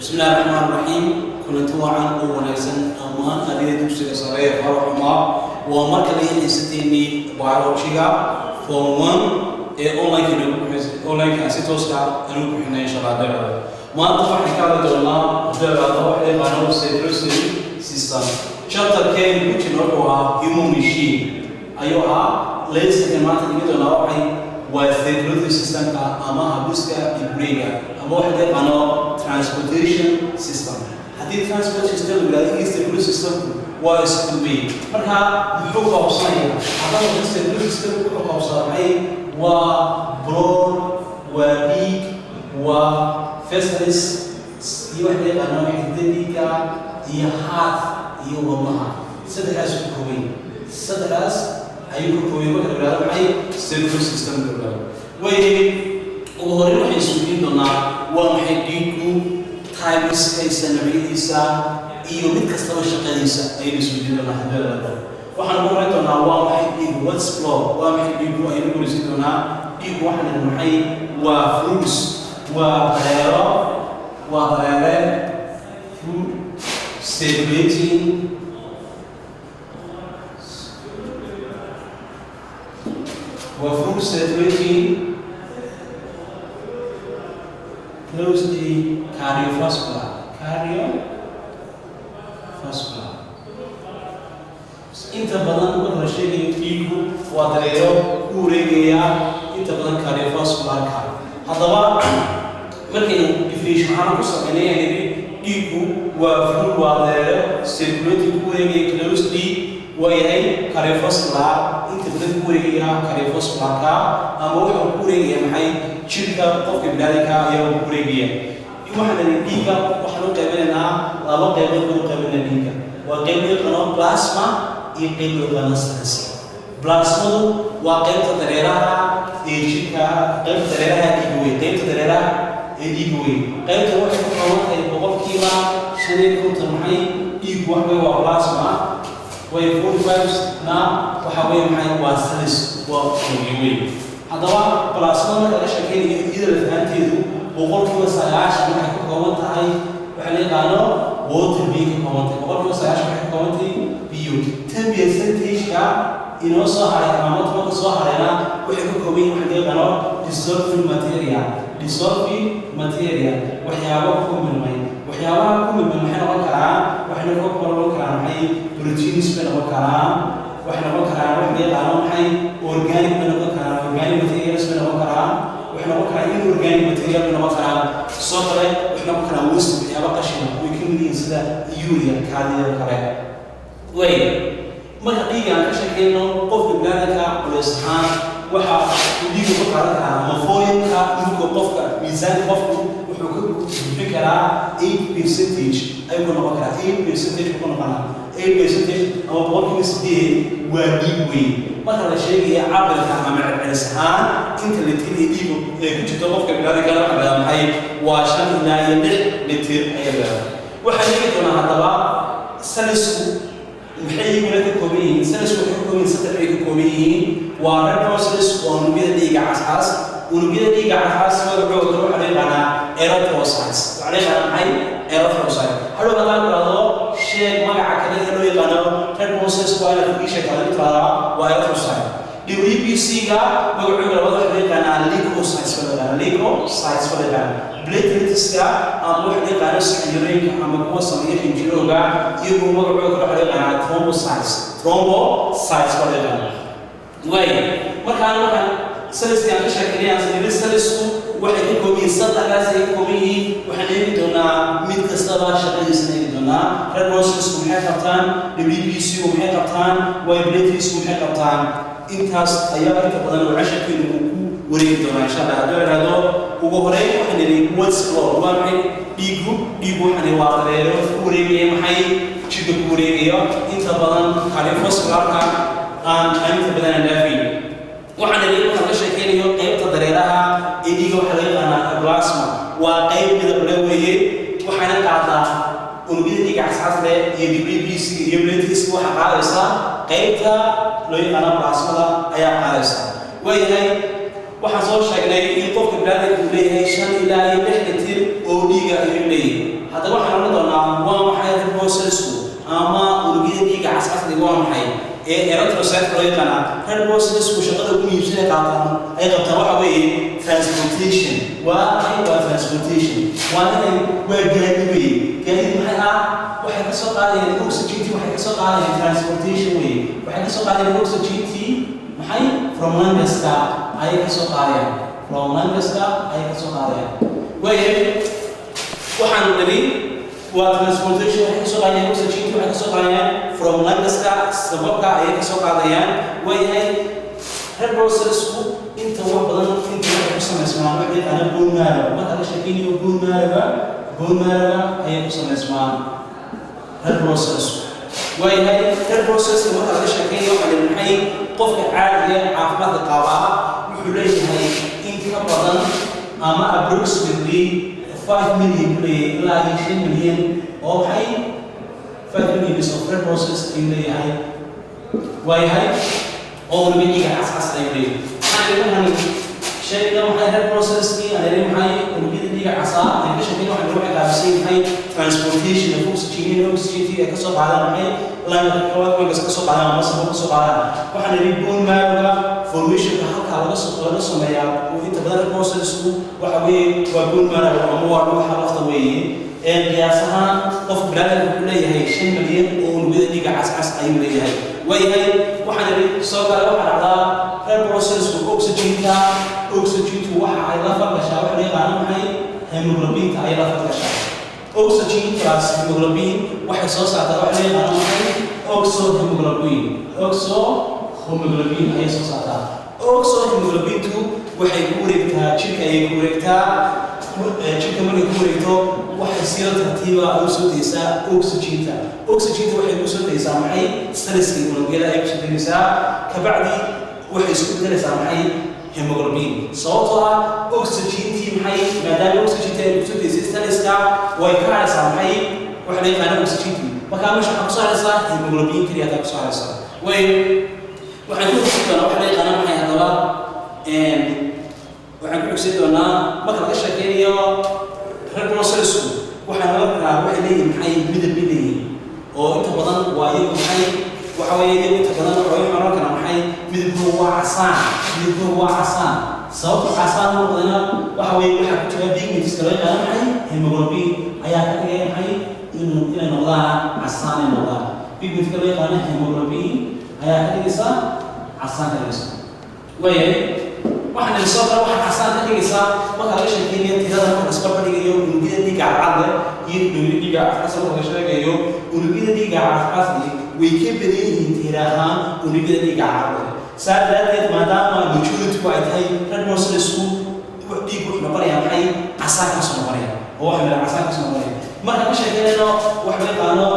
بسم الله الرحمن الرحيم. كنت وعن ونكسن أمان أبي دوسي صغير فرحمة ومركبي يستيني بيولوجيا فون أونلاين كأسيتوسكا أنو كنا إن شاء الله دبر ما نطلع حكاية دولنا دبر طبعا لأنه سيدرسي سيستم شرط كين بيجنوها human machine أيوها ليس كمان تيجي دولنا وحي وسيدرسي سيستم كأما هبوسكا إبريجا أما واحد أنا transportation system. هذه transport system ولا سيدرسي system واسكوبي مركها بحكم أوصانية هذا سيدرسي system بحكم أوصانية وبرون وبيك وفيسلس يوحدي أنا حدديكا يحاث يومها سدراس كوي سدراس أيوه كوي وكذا ولا معي سيرفيس سيستم ولا وهوري وحي سوين دونا ومحديكو تايمس كيسا نبيديسا إيو متكستوى شقيسا أي سوين دونا هذا waxaan ugu horeyn doonaa waa maxay dhiig what's flow waa maxay dhiig aynu ku risi doonaa dhiig waxaan maxay waa fruits waa dareere food circulating waa fruit circulating closely cardiovascular inta badan marka la sheegayo dhiigu waa dareero ku wareegaya inta badan cardiovascularka haddaba markaynu definition ahaan ku sameynayay dhiigu waa fluid waa dareero circulating ku wareegaya closely waa yahay cardiovascular inta badan ku wareegaya cardiovascularka ama wuxuu ku wareegaya maxay jirka qofka bini'aadamka ayaa ku wareegaya waxaan dhiiga waxaan u qaybinaynaa laba qaybood oo qaybinayna dhiiga waa qayb plasma يقيم الغناصرس بلاسمو وقيمة دريرها يجيكا قيمة دريرها إيجوي قيمة دريرها إيجوي قيمة واحد كمان يبغى كيما شنو كنت معي إيجوي وبلاسما ويفور فايبس نا وحوي معي واسلس وإيجوي هذا بلاسما ما كانش كين إذا فهمتي بقول كيما ساعش ما كمان تاعي وحنا قالوا ووتر بيك كمان بقول كيما ساعش ما كمان بيو تنبيه سنتيج كا إنه صهر إمامات ما صهرنا وحكوا كوين وحدي قالوا dissolving material وحيابكم من الماء وحيابكم من محنا وكلام وحنا كبر وكلام حي بروتينز من وكلام وحنا وكلام وحدي قالوا حي organic من وكلام organic materials من وكلام وحنا وكلام organic material من وكلام صهر وحنا وكلام وسط وحيابك شيء ويكون لي إنسان يوريا كذي وكلام marka dhiiga aan ka sheekayno qofka bini'aadamka culeystaan waxa uu dhiigu ku qaran karaa mafooyinka inuu qofka miisaan qofku wuxuu ku bixin karaa 8% ay ku noqon karaa 8% ku noqon karaa 8% ama boqolkiiba 8 waa dhiig weyn marka la sheegayo cabalka ama culeystaan inta la tiri dhiigu ee ku jirto qofka bini'aadamka waxa maxay waa 5 ilaa 6 litir ayaa waxa laga doonaa hadaba salisku maxay yimid ka koobiyiin salisku wuxuu koobiyiin saddex ay ka koobiyiin waa red process oo unugyada dhiiga casas unugyada dhiiga casas wuxuu waxa la yiraahdaa erythrocytes waxa la yiraahdaa maxay erythrocyte hado hadaan qado sheeg magaca kale ee loo yaqaano red process waa la fiisha kale waa erythrocyte WBC ga wuxuu waxa la yiraahdaa leukocytes wala platelets ka ama waxa la yiraahdo saxiyooyinka ama kuwa sameeya injirooga iyagoo magaca kala xariiqana thrombocytes wala yiraahdo markaan saliska aan ka sheekeynaa sidii salisku waxay ka koobiyiin saddexdaas ay ka koobiyiin waxaan eegi doonaa mid kastaba shaqadiisa eegi doonaa red process waxay qabtaan WBC waxay qabtaan platelets waxay qabtaan intaas ayaa inta badan oo casharkeenu ku wareegi doonaa insha Allah hadii raado ugu horeyn waxaan idin what's flow waa maxay dhiigu waxaan waa dareero ku wareegaya maxay jidka ku wareegaya inta badan cardiovascularka aan inta badan dhaafin waxaan idin ka sheekeynayo qaybta dareeraha ee dhiiga waxa la yiraahdaa plasma waa qayb midab leh weeye waxaana qaadaa unugyada dhiiga casas leh iyo WBC iyo platelets waxa qaadaysa qaybta loo yaqaan plasmada ayaa qaadaysa waayahay waxaan soo sheegnay in qofka bini'aadamku leeyahay 5 ilaa 6 litir oo dhiig ah ayuu leeyahay ومحي البروسيس أما ولقيت دقيقة عسكري ومحي erythrocyte loo yaqaan red blood cells ku shaqada ugu muhiimsan ee qaataan ay qabtaan waxa weeye transportation waa transportation waa inay gaadiid maxay waxay ka soo qaadayaan oxygen waxay ka soo qaadayaan transportation waxay ka soo qaadayaan oxygen maxay from lungs ay ka soo qaadayaan from lungs ay ka soo qaadayaan waxaan niri transportation waxay ka soo qaadayaan oxygen waxay ka soo qaadayaan from lungs sababka ay ka soo qaadayaan red blood cells inta wax badan inta wax ku sameysmaan waxay tahay bone marrow marka la sheekaynayo bone marrow ay ku sameysmaan red blood cells red blood cells marka la sheekaynayo waxa maxay qofka caadiga caafimaadka qaba wuxuu leeyahay in ka badan ama approximately 5 million ilaa 10 million oo hay 5 million of red blood cells in leeyahay oo weliba asas ay leeyahay shayga waxay red blood cells ay leeyahay weliba dhiiga casaa ay ka shaqeeyaan waxa lagu xakaamay transportation of oxygen ay ka soo qaadaan maxay lana ka soo qaadaan ama sabab ka soo qaadaan waxa la yiraahdo bone marrow formation halka laga sameeyaa oo inta badan red blood cells waxa weeye waa bone marrow ama waa waxa lafta weeye qiyaasaha qof bilaadan wuxuu leeyahay 5 milyan oo weliba dhiiga casas ay leeyahay waxaan soo kale waxa dhacdaa red blood cells oxygen waxa ay la falgashaa waxa la yiraahdo maxay hemoglobin ay la falgashaa oxygen plus hemoglobin waxay soo saartaa waxa la yiraahdo maxay oxohemoglobin ay soo saartaa oxohemoglobin waxay ku wareegtaa jirka ay ku wareegtaa jirka markay ku wareegto waxay si tartiib ah u soo deysaa oxygen waxay ku soo deysaa maxay stresski unugyada ay ku soo deysaa ka bacdi waxay isku bedelaysaa maxay hemoglobin sababtoo ah oxygen maxay maadaama oxygen ay ku soo deysay stresska way ka haysaa maxay waxa la yiraahdo oxygen marka meesha waxa ku soo haysaa hemoglobin kaliya ku soo haysaa waxaan ku xusii doonaa waxa la yiraahdo maxay hadaba waxaan ku xusii doonaa marka laga sheekeeyo red blood cells waxaan rabaa waxay leeyihiin maxay midab oo inta badan waa iyagu maxay waxa weeye inta badan waxay xaran karaan maxay midabku waa casaan sababta casaan oo badan waxa weeye waxa ku jira pigments kala yaqaan maxay hemoglobin ayaa ka dhigay maxay inay noqdaan casaan ay noqdaan pigments kala yaqaan hemoglobin ayaa ka dhigaysa casaan ka dhigaysa waxaan soo qaadaa waxa casaan ka dhigaysa marka laga sheekeeyo tirada marka isku badhigayo unugyada dhiigga cad iyo unugyada dhiigga casaan laga sheegayo unugyada dhiigga casaan way ka badan yihiin tirahaan unugyada dhiigga cad saadaadeed maadaama majority ay tahay red blood cells dhiig wuxuu noqonayaa maxay casaan ka soo noqonaya oo waxa la casaan ka soo noqonaya marka ka sheekeeyo waxa la yiraahdo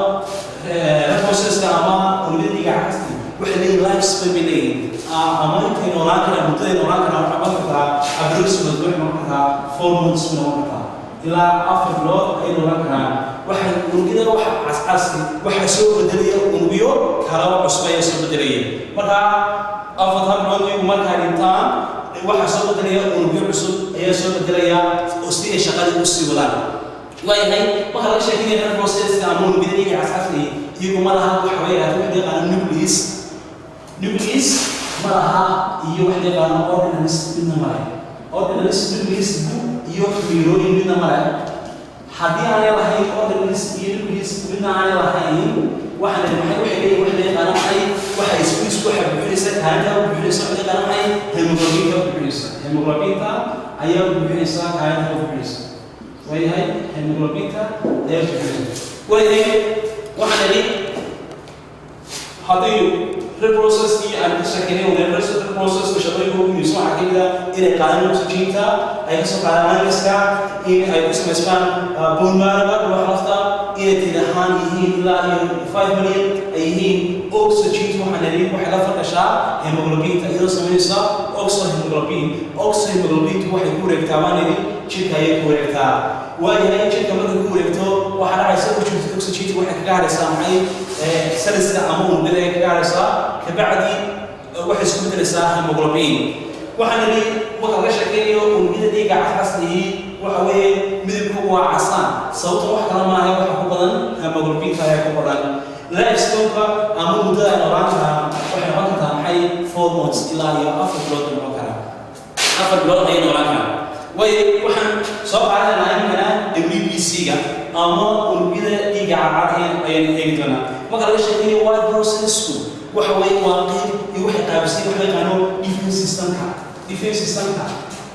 red blood cells ama unugyada dhiigga casaan waxa la yiraahdo life span ama inta noolaan kara mudada noolaan kara waxa markaa approximately waxa markaa 4 months markaa ilaa 4 bilood ay noolaan karaan waxa unugyada waxa cascasi waxa soo bedelaya unugyo kala cusub ay soo bedelaya marka 4 bilood iyo markaa intaan waxa soo bedelaya unugyo cusub ayaa soo bedelaya oo si shaqada u sii wadaan marka la sheekeeyo red blood cells ama unugyada cascasi iyagu ma laha waxa weeye waxa la yiraahdo nucleus malaha iyo wax la yiraahdo organelles nucleus iyo neuron midna male haddii aan lahayn organelles iyo nucleus midna aan lahayn waxa la leeyahay wax la yiraahdo waxa isku xabuuxaysa kaanta u buuxaysa wax la yiraahdo hemoglobinta ayaa u buuxaysa kaanta u buuxaysa hemoglobinta ayaa u buuxaysa waxa la leeyahay haddii red blood cells aan ka sheekeynay red blood cells shaqooyinka ugu muhiimsan waxa ka mid ah inay qaadaan oxygen ay ka soo qaadaan lungs-ka in ay ku sameysmaan bone marrow wax lafta inay tirahaan yihiin ilaa 5 million ay yihiin oxygen waxaan leeyahay waxa la farqashaa hemoglobin iyadoo sameeysa oxohemoglobin waxay ku wareegtaa waanidi jirka ay ku wareegtaa jirka markay ku wareegto waxa dhacaysa oxygen waxay ka gaaraysaa maxay سلسلة أمون بدأ كارثة كبعدي واحد سكوت لسه هيموغلوبين وحنا لي وقت غش كينيو ونبدأ دي قاعد حصلي وحوي مدبك هو عصان صوت واحد ما هي واحد بدن هيموجلوبين كاي كبدن لا استوكا أمو مدة نورانها واحد وقتها حي 4 months إلى هي أفضل بلود المكان أفضل بلود هي نورانها وحن صوب على نايمنا WBC جا أما ونبدأ يجي على يعني يجتنا ما قال ليش هي وايد بروسيس وحوي واقع يوحي قابسي وحوي قانون ديفنس سيستم كا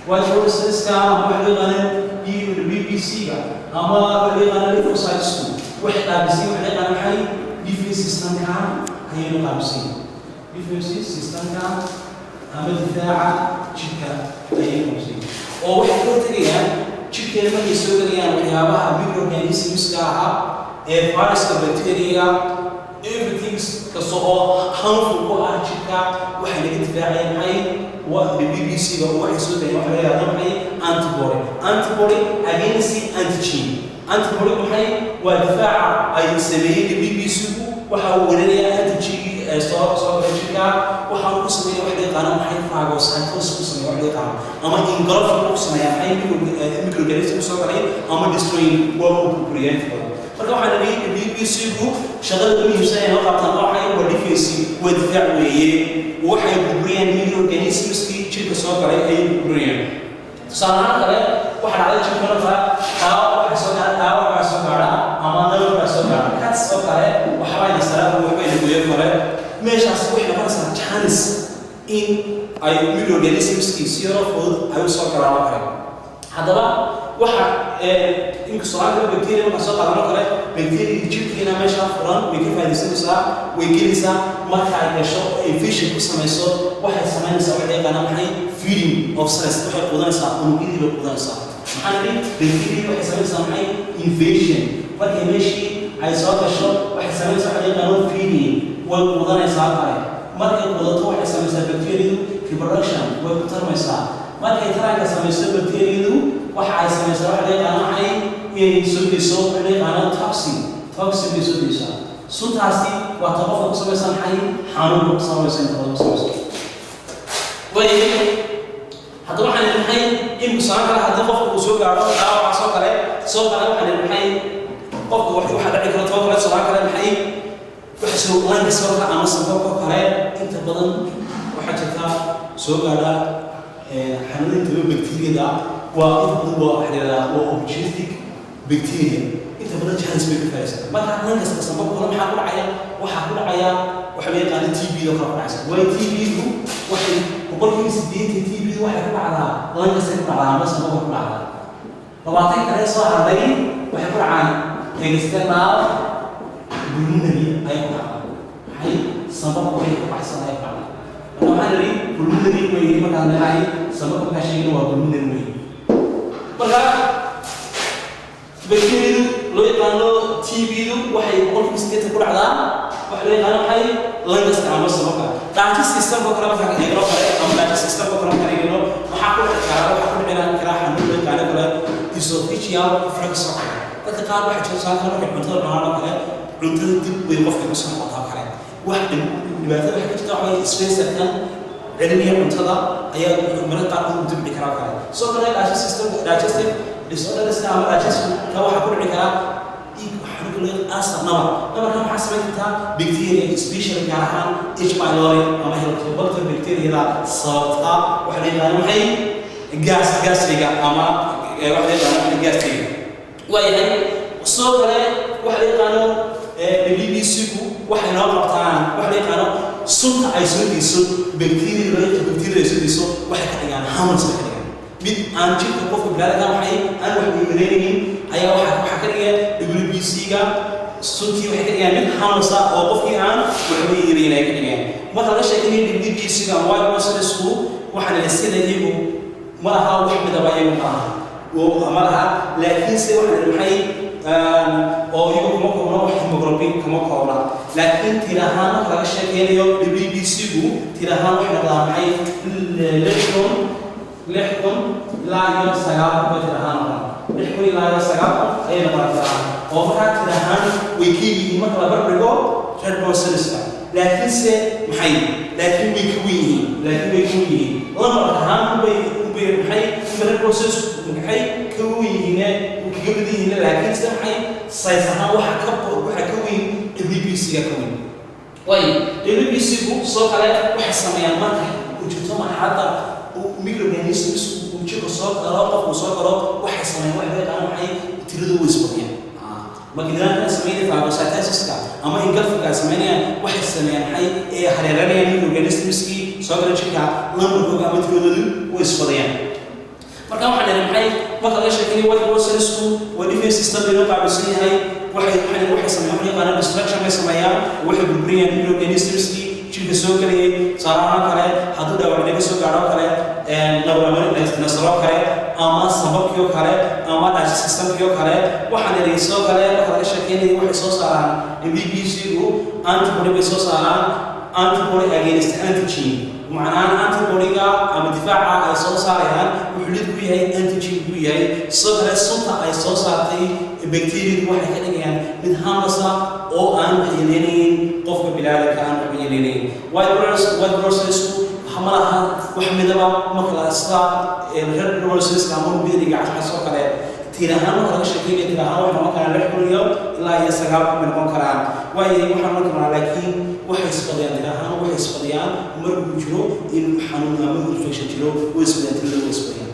وايد بروسيس كا وحوي قانون WBC جا أما وحوي قانون ليفوسايد سكول وحوي قابسي وحوي قانون حي ديفنس سيستم كا هي قابسي ديفنس سيستم كا أما الدفاع شكا هي قابسي أو وحوي تريان شكا لما يسوي تريان وحيابها ميكروورجانيزمز كاها فيروس كبكتيريا everything كسوء harmful كأشكا وحنا نتفاعل معي وبBBC وهو حسود يعني وحنا يعلم معي antibody against antigen antibody وحي ودفاع أي سميه BBC وحولنا antigen صار أشكا وحنا قسمه وحنا قانون حي فاجوسايتوس قسمه وحنا قانون أما إنقراض قسمه يعني حي ميكروورجانيزم صار عليه أما destroying وبروبريانت marka waxa la leeyahay BBC-gu shaqada ugu muhiimsan ee qabtaan waxay waa defense waa difaac weeye waxay burburiyaan microorganisms-kii jirka soo galay ay burburiyaan tusaale kale waxa dhacday jirka waxa soo gaara ama nabar soo gaara kaas oo kale waxa ay nasaraha waxay leeyahay kale meeshaas waxa noqonaysaa chance in ay microorganisms-kii si fudud ay soo galaan kale hadaba waxa إنك صراحة البكتيريا ما صار على كله بكتيريا جبت هنا ماشى فران ويكيف هذا السنة ويجلسها ما كان يشوف إنفيشن قسم يسوع واحد سماه سوى ده كان محي feeding of stress واحد قدرنا سا ونقيد له قدرنا سا محلي بكتيريا واحد سماه محي invasion واحد ماشي عايزات الشوف واحد سماه سوى ده كان feeding وقدرنا سا عليه ما كان قدرته واحد سماه بكتيريا في production وقدرنا سا ما كان ترى كسماه بكتيريا waxa ay sameeyay waxa ay qanaacay inay soo xilay qanaan toxin bisoo suntaasi waa tabaqo ku samaysan xanuun ku samaysan way hadda waxaan leeyahay in musaanka hadda qofku uu soo gaaro dhaawac soo kale waxaan leeyahay qofku waxa dhici kara tabaqo soo kale maxay waxa soo qaan soo ka ama sababka kale inta badan waxa jirta soo gaara xanuunta bakteeriyada وأوبجيستيك بكتيريا أنت بدأ جهاز بكفاية ما تعرف نقص قسم بقول ما حقول عيا وحقول عيا وحبيت على تي بي لو خاف عسل وين تي بي هو واحد وقول في سديت تي بي واحد على نقص على بس ما بقول على وبعطيك عليه صار عليه وحقول عن تجسكنا بلونري أيوة هاي سبب وهي أحسن هاي فعلا أنا هذي بلونري وهي ما كان هاي سبب كشيء هو بلونري marka bacteria loo yaqaano TB waxay qofka isteeta ku dhacdaa waxa loo yaqaan waxay langas ama sababka dhaanti system ko kala waxa ay kala ama dhaanti system ko kala waxa ku dhacaa waxa ku dhacaa xanuun loo yaqaan kala esophageal reflux dadka qaar waxa jira saakana markay cuntada cunaan kale cuntada dib way qofka ku soo noqotaa kale wax dhibaatada waxa jirta waxa space kan علمية منتظرة هي مرات تعرفون تبني كلام سو كذا الأجهزة سيستم الأجهزة disorder استعمال الأجهزة كوا حكون عكرا حكون أصلا نما كم حسبت كذا بكتيريا سبيشال كارهان H pylori أما هي بكتيريا بكتيريا هذا صارتها وحدين قالوا حي gas رجع أما وحدين قالوا gas رجع وهي سو كذا وحدين قالوا BBC وحدين قالوا وحدين قالوا sunta ay soo diiso bacteria soo waxa ka dhigaan hamas ka dhigaan mid aan jirka qofka bilaadaga waxay aan wax weerareynin ayaa waxa ka dhigaa WBC-ga suntii waxa ka dhigaan mid hamas ah oo qofkii aan wax weerareynin ka dhigaan marka la sheegay WBC-ga waa wasalisku waxa la isleeyahay ma aha wax midaba ay oo amalaha laakiin se waxa maxay oo iyagu kuma koobna wax hemoglobin kuma koobna laakiin tirahaan laga sheekeeyo WBC-gu tirahaan waxa la dhahay lixkun ilaa iyo 9 ka tirahaan lixkun ilaa iyo 9 ay la qaataan oo marka tirahaan way kii marka la barbardhigo red blood cells laakiin se maxay laakiin way ku yihiin lama ahaan way بين حي من البروسيس حي كوينه وكبدينه لكن سمحي سايسها وحكوين WBC كوين واي WBC بو صوت على واحد سميان مركي وجدتهم حتى وميكرو جانيسمس وجيكو صوت راقف وصوت راق واحد سميان واحد أنا معي تريدو ويسبقين ما قدرنا نسميه فبسات أساسا أما إن قلت كاسمينيا واحد سميان حي إيه حريرانيا ميكرو جانيسمس كي صوت رجيكا لما نقول قامت تريدو ويسبقين مركب حنا نحي وقت إيش كني وقت وصلنا وديفين سيستم بنوقع بسني هاي واحد سميها أنا بستراكشر ما سميها واحد بريان ميلو كنيسترسكي شيء بسوق لي صراحة كله هذا دوا بدي بسوق عرب كله لو عملنا نصرف كله أما سبب كيو كله أما داش سيستم كيو كله وحنا ريسو كله وقت إيش كني واحد صوص على MBBC هو أنت بودي بصوص على أنت بودي against antigen معناه أنت بوديكا أم دفاع أي صوص عليها وحلت بيها antigen بيها صدر السلطة أي صوص على بكتيريا واحد كده يعني من همسة أو أن بينين قف بلادك أن بينين وايد بروسيس حملها وحمدها مخلا إصلاح الهرب بروسيس كمان بيدي قاعد حسوا كده تيرهان ولا شكل تيرهان وإحنا كنا نحكي اليوم لا يسقط من مكران وايد محمد كنا لكن وحس قضيان تيرهان وحس قضيان مربوط جلو إن حنون أمور الفيشن جلو ويسبيان تلو ويسبيان